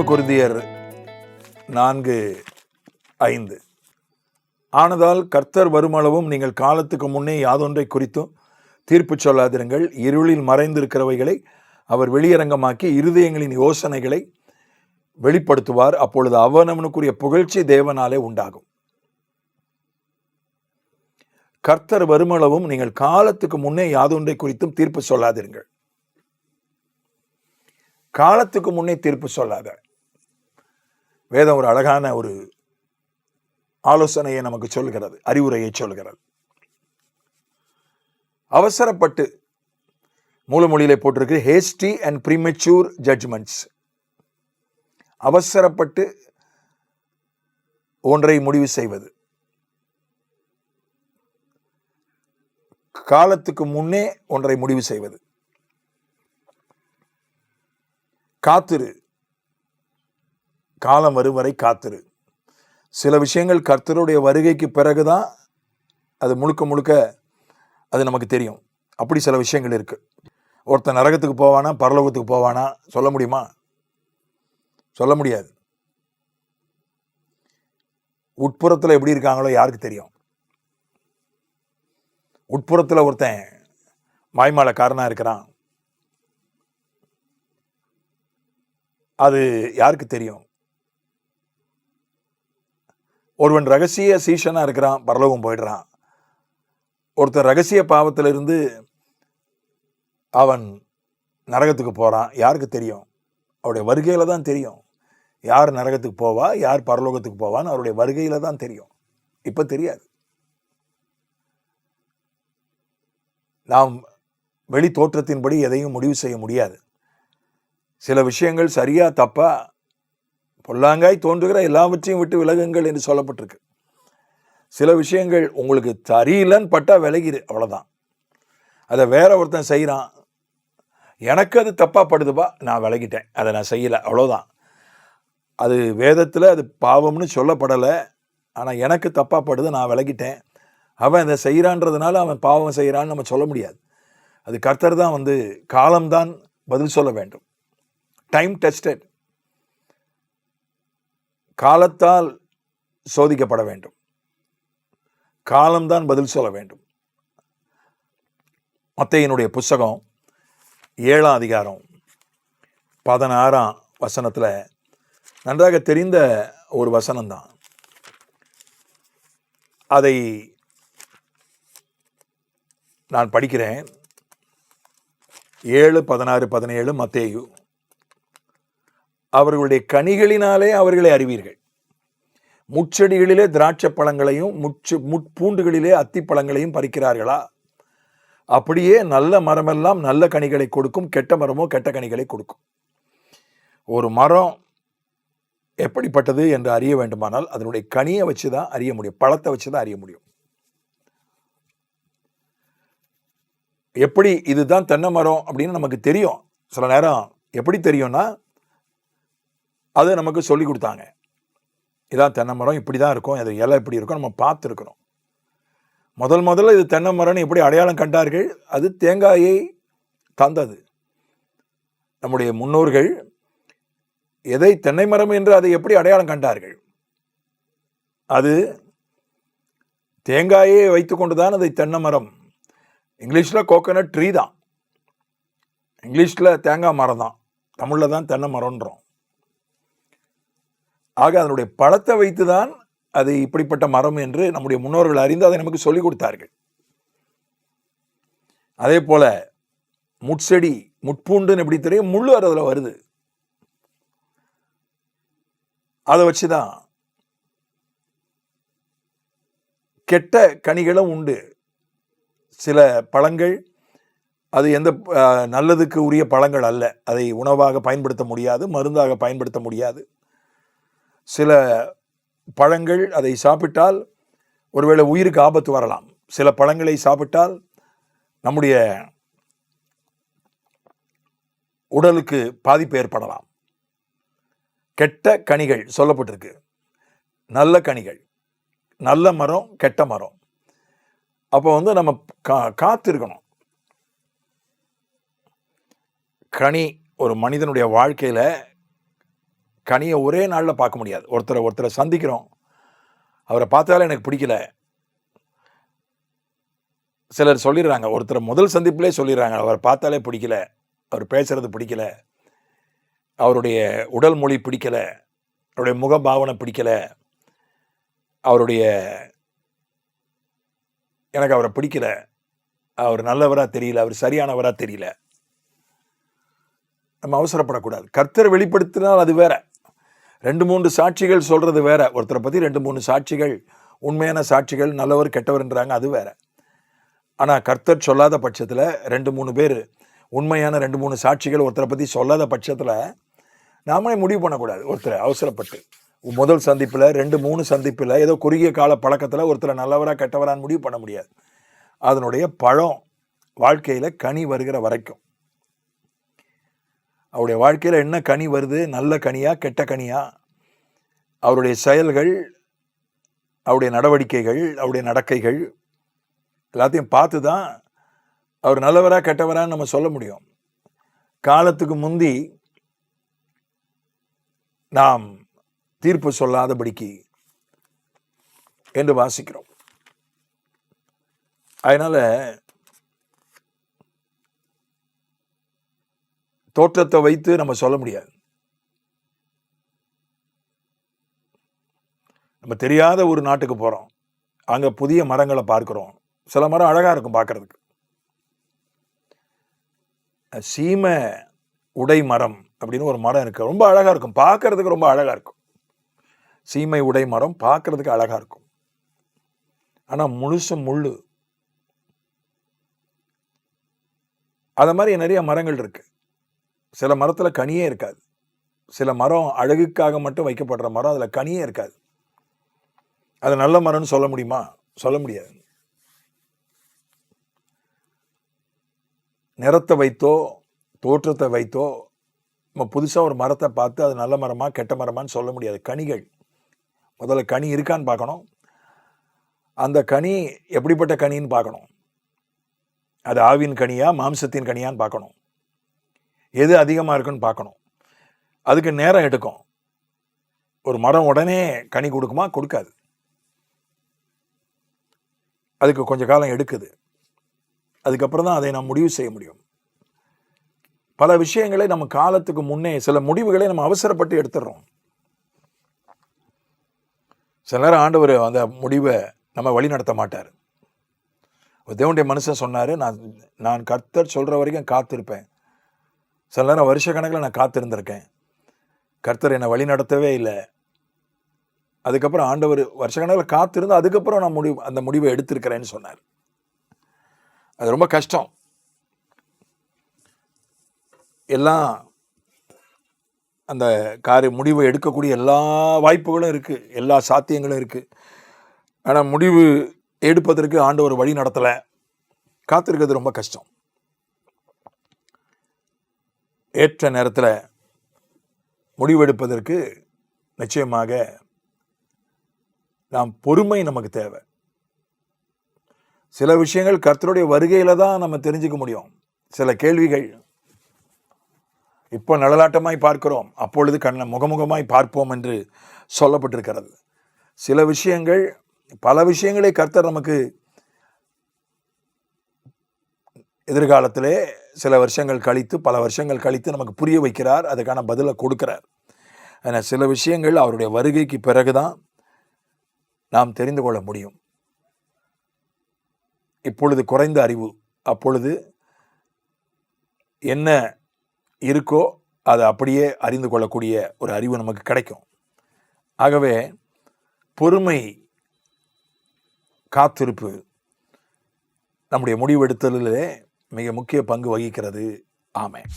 கொரிந்தியர் 4:5. ஆனதால் கர்த்தர் வருமளவும் நீங்கள் காலத்துக்கு முன்னே யாதொன்றை குறித்தும் தீர்ப்பு சொல்லாதிருங்கள். இருளில் மறைந்திருக்கிறவைகளை அவர் வெளியரங்கமாக்கி இருதயங்களின் யோசனைகளை வெளிப்படுத்துவார். அப்பொழுது அவனவனுக்குரிய புகழ்ச்சி தேவனாலே உண்டாகும். கர்த்தர் வருமளவும் நீங்கள் காலத்துக்கு முன்னே யாதொன்றை குறித்தும் தீர்ப்பு சொல்லாதிருங்கள். காலத்துக்கு முன்னே தீர்ப்பு சொல்லாத. வேதம் ஒரு அழகான ஒரு ஆலோசனையை நமக்கு சொல்கிறது, அறிவுரையை சொல்கிறது. அவசரப்பட்டு, மூலமொழியிலே போட்டிருக்கு, ஹேஸ்டி அண்ட் ப்ரீமெச்சூர் ஜட்ஜ்மெண்ட்ஸ். அவசரப்பட்டு ஒன்றை முடிவு செய்வது, காலத்துக்கு முன்னே ஒன்றை முடிவு செய்வது. காத்திரு, காலம் வரும் வரை காத்திரு. சில விஷயங்கள் கர்த்தருடைய வருகைக்கு பிறகுதான் அது முழுக்க முழுக்க அது நமக்கு தெரியும். அப்படி சில விஷயங்கள் இருக்கு. ஒருத்தன் நரகத்துக்கு போவானா பரலோகத்துக்கு போவானா சொல்ல முடியுமா? சொல்ல முடியாது. உட்புறத்தில் எப்படி இருக்காங்களோ யாருக்கு தெரியும்? உட்புறத்தில் ஒருத்தன் மாய்மாலக்காரனா இருக்கிறான், அது யாருக்கு தெரியும்? ஒருவன் ரகசிய சீஷனா இருக்கிறான், பரலோகம் போயிடுறான். ஒருத்தர் ரகசிய பாவத்திலிருந்து அவன் நரகத்துக்கு போறான், யாருக்கு தெரியும்? அவருடைய வருகையில தான் தெரியும். யார் நரகத்துக்கு போவா, யார் பரலோகத்துக்கு போவான்னு அவருடைய வருகையில தான் தெரியும். இப்ப தெரியாது. நாம் வெளி தோற்றத்தின்படி எதையும் முடிவு செய்ய முடியாது. சில விஷயங்கள் சரியா தப்பா, பொல்லாங்காய் தோன்றுகிற எல்லாவற்றையும் விட்டு விலகுங்கள் என்று சொல்லப்பட்டிருக்கு. சில விஷயங்கள் உங்களுக்கு சரியில்லைன்னு பட்டா விலகிரு, அவ்வளவுதான். அதை வேற ஒருத்தன் செய்யறான், எனக்கு அது தப்பா படுதுப்பா, நான் விலகிட்டேன், அதை நான் செய்யல, அவ்வளவுதான். அது வேதத்துல அது பாவம்னு சொல்லப்படலை, ஆனா எனக்கு தப்பா படுது, நான் விலகிட்டேன். அவன் அதை செய்யறான்றதுனால அவன் பாவம் செய்யறான்னு நம்ம சொல்ல முடியாது. அது கர்த்தர் தான் காலம்தான் பதில் சொல்ல வேண்டும். டைம் டெஸ்டட், காலத்தால் சோதிக்கப்பட வேண்டும். காலம்தான் பதில் சொல்ல வேண்டும். மத்தேயுனுடைய புஸ்தகம் 7ஆம் அதிகாரம் 16ஆம் வசனத்துல நன்றாக தெரிந்த ஒரு வசனம்தான். அதை நான் படிக்கிறேன். 7, 16, 17 மத்தேயு. அவர்களுடைய கனிகளினாலே அவர்களை அறிவீர்கள். முட்செடிகளிலே திராட்சை பழங்களையும் முட்பூண்டுகளிலே அத்தி பழங்களையும் பறிக்கிறார்களா? அப்படியே நல்ல மரமெல்லாம் நல்ல கனிகளை கொடுக்கும், கெட்ட மரமோ கெட்ட கனிகளை கொடுக்கும். ஒரு மரம் எப்படிப்பட்டது என்று அறிய வேண்டுமானால் அதனுடைய கனியை வச்சுதான் அறிய முடியும், பழத்தை வச்சுதான் அறிய முடியும். எப்படி இதுதான் தென்னை மரம் அப்படின்னு நமக்கு தெரியும். சில நேரம் எப்படி தெரியும்னா, அது நமக்கு சொல்லி கொடுத்தாங்க. இதான் தென்னை மரம், இப்படிதான் இருக்கும், அது இலை இப்படி இருக்கும், நம்ம பார்த்துருக்கிறோம். முதல்ல இது தென்னை மரம்னு எப்படி அடையாளம் கண்டார்கள்? அது தேங்காயை தந்தது. நம்முடைய முன்னோர்கள் எதை தென்னை மரம் என்று அதை எப்படி அடையாளம் கண்டார்கள்? அது தேங்காயை வைத்துக்கொண்டுதான் அதை தென்னை மரம். இங்கிலீஷ்ல கோகனட் ட்ரீ தான், இங்கிலீஷ்ல தேங்காய் மரம் தான், தமிழ்ல தான் தென்னை மரம்ன்றோம். ஆக அதனுடைய பழத்தை வைத்துதான் அது இப்படிப்பட்ட மரம் என்று நம்முடைய முன்னோர்கள் அறிந்து அதை நமக்கு சொல்லிக் கொடுத்தார்கள். அதே போல முட்செடி, முட்பூண்டுன்னு எப்படி தெரியும்? முள்ளு அதுல வருது, அதை வச்சுதான். கெட்ட கனிகளும் உண்டு. சில பழங்கள் அது எந்த நல்லதுக்கு உரிய பழங்கள் அல்ல, அதை உணவாக பயன்படுத்த முடியாது, மருந்தாக பயன்படுத்த முடியாது. சில பழங்கள் அதை சாப்பிட்டால் ஒருவேளை உயிருக்கு ஆபத்து வரலாம். சில பழங்களை சாப்பிட்டால் நம்முடைய உடலுக்கு பாதிப்பு ஏற்படலாம். கெட்ட கனிகள் சொல்லப்பட்டிருக்கு, நல்ல கனிகள், நல்ல மரம் கெட்ட மரம். அப்போ நம்ம காத்திருக்கணும். கனி ஒரு மனிதனுடைய வாழ்க்கையில கனியை ஒரே நாளில் பார்க்க முடியாது. ஒருத்தரை சந்திக்கிறோம், அவரை பார்த்தாலே எனக்கு பிடிக்கல. சிலர் சொல்லிடுறாங்க, ஒருத்தர் முதல் சந்திப்பிலே சொல்லிடுறாங்க, அவரை பார்த்தாலே பிடிக்கல, அவர் பேசுறது பிடிக்கல, அவருடைய உடல் மொழி பிடிக்கல, அவருடைய முகபாவனை பிடிக்கல, எனக்கு அவரை பிடிக்கல, அவர் நல்லவராக தெரியல, அவர் சரியானவராக தெரியல. நம்ம அவசரப்படக்கூடாது. கர்த்தர் வெளிப்படுத்தினால் அது வேற. 2-3 சாட்சிகள் சொல்றது வேற. ஒருத்தரை பற்றி 2-3 சாட்சிகள், உண்மையான சாட்சிகள், நல்லவர் கெட்டவர்ன்றாங்க, அது வேற. ஆனால் கர்த்தர் சொல்லாத பட்சத்தில் 2-3 பேர் உண்மையான 2-3 சாட்சிகள் ஒருத்தரை பற்றி சொல்லாத பட்சத்தில் நாமளே முடிவு பண்ணக்கூடாது. ஒருத்தரை அவசரப்பட்டு முதல் சந்திப்பில் 2-3 சந்திப்பில் ஏதோ குறுகிய கால பழக்கத்தில் ஒருத்தரை நல்லவராக கெட்டவரான்னு முடிவு பண்ண முடியாது. அதனுடைய பழம் வாழ்க்கையில் கனி வருகிற வரைக்கும், அவருடைய வாழ்க்கையில் என்ன கனி வருது, நல்ல கனியா கெட்ட கனியா, அவருடைய செயல்கள், அவருடைய நடவடிக்கைகள், அவருடைய நடக்கைகள் எல்லாத்தையும் பார்த்து தான் அவர் நல்லவரா கெட்டவரான்னு நம்ம சொல்ல முடியும். காலத்துக்கு முந்தி நாம் தீர்ப்பு சொல்லாதபடிக்கு என்று வாசிக்கிறோம். அதனால தோற்றத்தை வைத்து நம்ம சொல்ல முடியாது. நம்ம தெரியாத ஒரு நாட்டுக்கு போறோம், அங்க புதிய மரங்களை பார்க்கிறோம். சில மரம் அழகா இருக்கும் பார்க்கறதுக்கு. சீமை உடை மரம் அப்படின்னு ஒரு மரம் இருக்கு, ரொம்ப அழகா இருக்கும், பார்க்கறதுக்கு ரொம்ப அழகா இருக்கும். சீமை உடை மரம் பார்க்கறதுக்கு அழகா இருக்கும், ஆனா முழுசும் முள்ளு. அத மாதிரி நிறைய மரங்கள் இருக்கு. சில மரத்துல கனியே இருக்காது. சில மரம் அழகுக்காக மட்டும் வைக்கப்படுற மரம், அதுல கனியே இருக்காது. அது நல்ல மரம்னு சொல்ல முடியுமா? சொல்ல முடியாது. நிறத்தை வைத்தோ தோற்றத்தை வைத்தோ நம்ம புதுசாக ஒரு மரத்தை பார்த்து அது நல்ல மரமா கெட்ட மரமான்னு சொல்ல முடியாது. கனிகள் முதல்ல கனி இருக்கான்னு பார்க்கணும். அந்த கனி எப்படிப்பட்ட கனின்னு பார்க்கணும். அது ஆவின் கனியா மாம்சத்தின் கனியான்னு பார்க்கணும். எது அதிகமாக இருக்குன்னு பார்க்கணும். அதுக்கு நேரம் எடுக்கும். ஒரு மரம் உடனே கனி கொடுக்குமா? கொடுக்காது. அதுக்கு கொஞ்சம் காலம் எடுக்குது. அதுக்கப்புறம் தான் அதை நாம் முடிவு செய்ய முடியும். பல விஷயங்களை நம்ம காலத்துக்கு முன்னே சில முடிவுகளை நம்ம அவசரப்பட்டு எடுத்துடுறோம். சில நேரம் ஆண்டவர் அந்த முடிவை நம்ம வழி நடத்த மாட்டார். தேவனுடைய மனுஷன் சொன்னார், நான் கர்த்தர் சொல்கிற வரைக்கும் காத்திருப்பேன். சில நேரம் வருஷ கணக்கில் நான் காத்திருந்திருக்கேன், கர்த்தர் என்னை வழி நடத்தவே இல்லை. அதுக்கப்புறம் ஆண்டவர் வருஷ கணக்கில் காத்திருந்து அதுக்கப்புறம் நான் அந்த முடிவை எடுத்திருக்கிறேன்னு சொன்னார். அது ரொம்ப கஷ்டம். எல்லாம் அந்த முடிவை எடுக்கக்கூடிய எல்லா வாய்ப்புகளும் இருக்குது, எல்லா சாத்தியங்களும் இருக்குது. ஆனால் முடிவு எடுப்பதற்கு ஆண்டவர் வழி நடத்தலை. காத்திருக்கிறது ரொம்ப கஷ்டம். ஏற்ற நேரத்தில் முடிவெடுப்பதற்கு நிச்சயமாக நாம் பொறுமை நமக்கு தேவை. சில விஷயங்கள் கர்த்தருடைய வருகையில தான் நம்ம தெரிஞ்சுக்க முடியும். சில கேள்விகள் இப்போ நிழலாட்டமாய் பார்க்கிறோம், அப்பொழுது முகமுகமாய் பார்ப்போம் என்று சொல்லப்பட்டிருக்கிறது. சில விஷயங்கள், பல விஷயங்களை கர்த்தர் நமக்கு எதிர்காலத்திலே சில வருஷங்கள் கழித்து, பல வருஷங்கள் கழித்து நமக்கு புரிய வைக்கிறார், அதுக்கான பதிலை கொடுக்கிறார். ஆனால் சில விஷயங்கள் அவருடைய வருகைக்கு பிறகுதான் நாம் தெரிந்து கொள்ள முடியும். இப்பொழுது குறைந்த அறிவு, அப்பொழுது என்ன இருக்கோ அதை அப்படியே அறிந்து கொள்ளக்கூடிய ஒரு அறிவு நமக்கு கிடைக்கும். ஆகவே பொறுமை, காத்திருப்பு நம்முடைய முடிவெடுத்தலிலே மிக முக்கிய பங்கு வகிக்கிறது. ஆமென்.